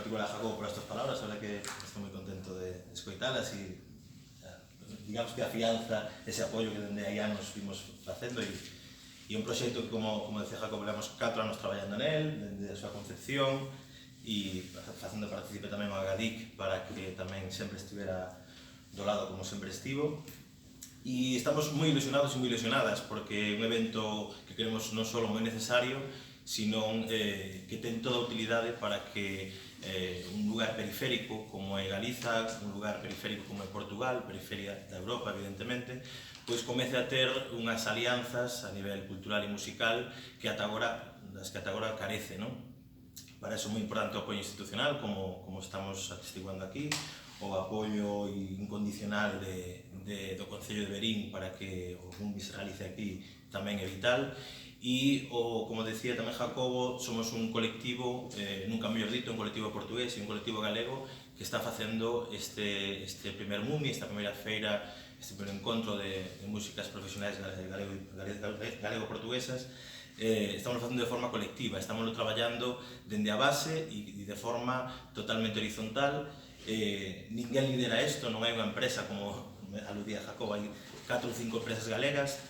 particular a Jacobo por estas palabras, a verdad que estou moi contento de escoitalas e digamos que afianza ese apoio que dende aí anos vimos facendo e un proxecto que, como decía Jacobo, levamos 4 anos traballando nel, dende a súa concepción e facendo partícipe tamén o Agadic para que tamén sempre estivera do lado como sempre estivo. E estamos moi ilusionados e moi ilusionadas porque é un evento que queremos non só moi necesario, sino que ten toda a utilidade para que un lugar periférico como é Galiza, un lugar periférico como é Portugal, periferia da Europa, evidentemente, pois comece a ter unhas alianzas a nivel cultural e musical das que ata agora carece, non? Para iso é moi importante o apoio institucional, como estamos atestiguando aquí, o apoio incondicional do Concello de Verín para que o Mumi se realice aquí tamén é vital. E, como decía tamén Jacobo, somos un colectivo, nunca mellor dito, un colectivo portugués e un colectivo galego que está facendo este primer Mumi, esta primeira feira, este primeiro encontro de músicas profesionais galego-portuguesas. Estamos facendo de forma colectiva, estamos traballando dende a base e de forma totalmente horizontal. Ninguén lidera isto, non hai unha empresa como aludía Jacobo, hai 4 ou 5 empresas galegas,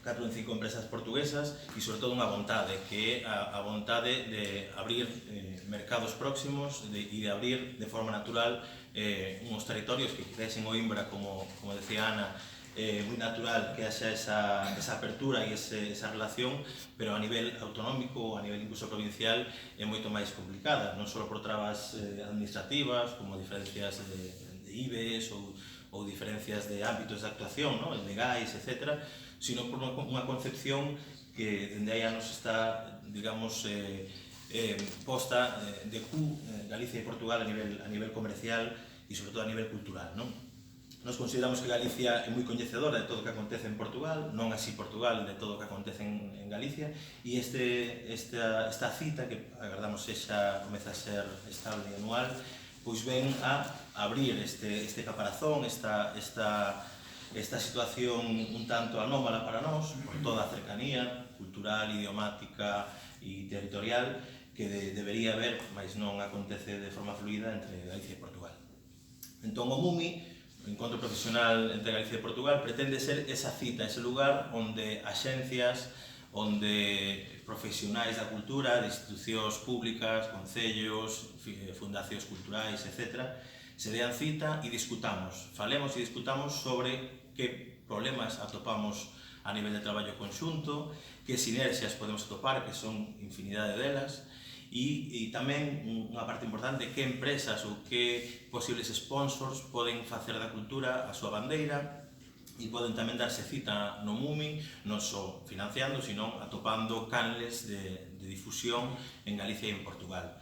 4 ou 5 empresas portuguesas e sobre todo unha vontade, que é a vontade de abrir mercados próximos e de abrir de forma natural uns territorios que quizás en Oimbra, como decía Ana, moi natural que haxa esa apertura e esa relación, pero a nivel autonómico, a nivel incluso provincial, é moito máis complicada, non só por trabas administrativas, como diferencias de IBES ou diferencias de ámbitos de actuación, legais, etc., sino por unha concepción que dende aí anos está, digamos, posta de Galicia e Portugal a nivel comercial e sobre todo a nivel cultural, non? Nos consideramos que Galicia é moi coñecedora de todo o que acontece en Portugal, non así Portugal de todo o que acontece en Galicia, e esta cita, que agardamos comeza a ser estable e anual, pois ven a abrir este caparazón, esta situación un tanto anómala para nós, por toda a cercanía cultural, idiomática e territorial que debería haber, mas non acontece de forma fluida entre Galicia e Portugal. Entón, o Mumi, o encontro profesional entre Galicia e Portugal, pretende ser esa cita, ese lugar onde axencias, onde profesionais da cultura, de institucións públicas, concellos, fundacións culturais, etc., se dean cita e discutamos, falemos e discutamos sobre que problemas atopamos a nivel de traballo conxunto, que sinerxias podemos atopar, que son infinidade delas, e tamén unha parte importante, que empresas ou que posibles sponsors poden facer da cultura a súa bandeira e poden tamén darse cita no Mumi, non só financiando, sino atopando canles de difusión en Galicia e en Portugal.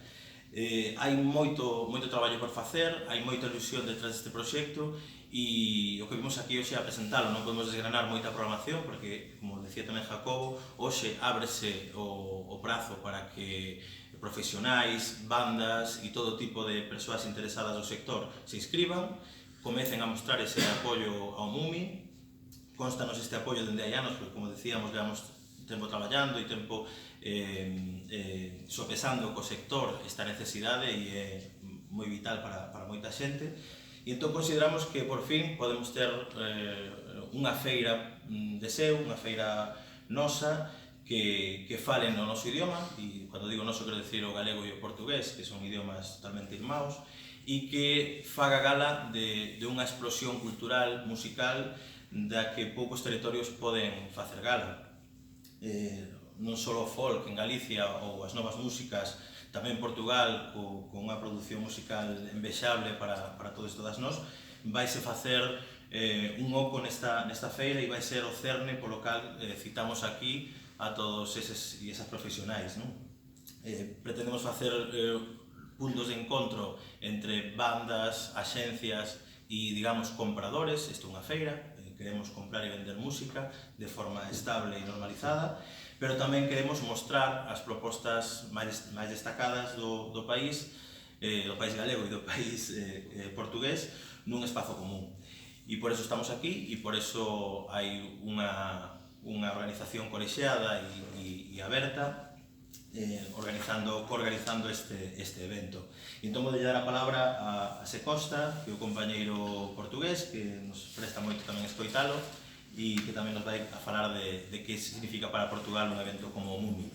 Hai moito traballo por facer, hai moita ilusión detrás deste proxecto e o que vimos aquí hoxe a presentalo, non podemos desgranar moita programación porque, como decía tamén Jacobo, hoxe ábrese o prazo para que profesionais, bandas e todo tipo de persoas interesadas do sector se inscriban, comecen a mostrar ese apoio ao Mumi. Constanos este apoio dende hai anos, porque, como decíamos, levamos tempo traballando e tempo sopesando co sector esta necesidade e é moi vital para moita xente. E entón consideramos que por fin podemos ter unha feira de seu, unha feira nosa, que fale no noso idioma, e cando digo noso quero decir o galego e o portugués, que son idiomas totalmente irmãos, e que faga gala de unha explosión cultural, musical, da que poucos territorios poden facer gala. Non só o folk en Galicia ou as novas músicas, tamén Portugal, con unha produción musical envexable para todos e todas nós, vaise facer un oco nesta feira e vai ser o cerne polo cal citamos aquí a todos eses e esas profesionais. Pretendemos facer puntos de encontro entre bandas, axencias e, digamos, compradores. Isto é unha feira, queremos comprar e vender música de forma estable e normalizada, pero tamén queremos mostrar as propostas máis destacadas do país galego e do país portugués nun espazo común. E por eso estamos aquí e por eso hai unha organización colexiada e aberta coorganizando este evento. E entón vou dar a palabra a Se Costa, que é o compañeiro portugués, que nos presta moito tamén escoitalo, e que tamén nos vai a falar de que significa para Portugal un evento como o Mumi.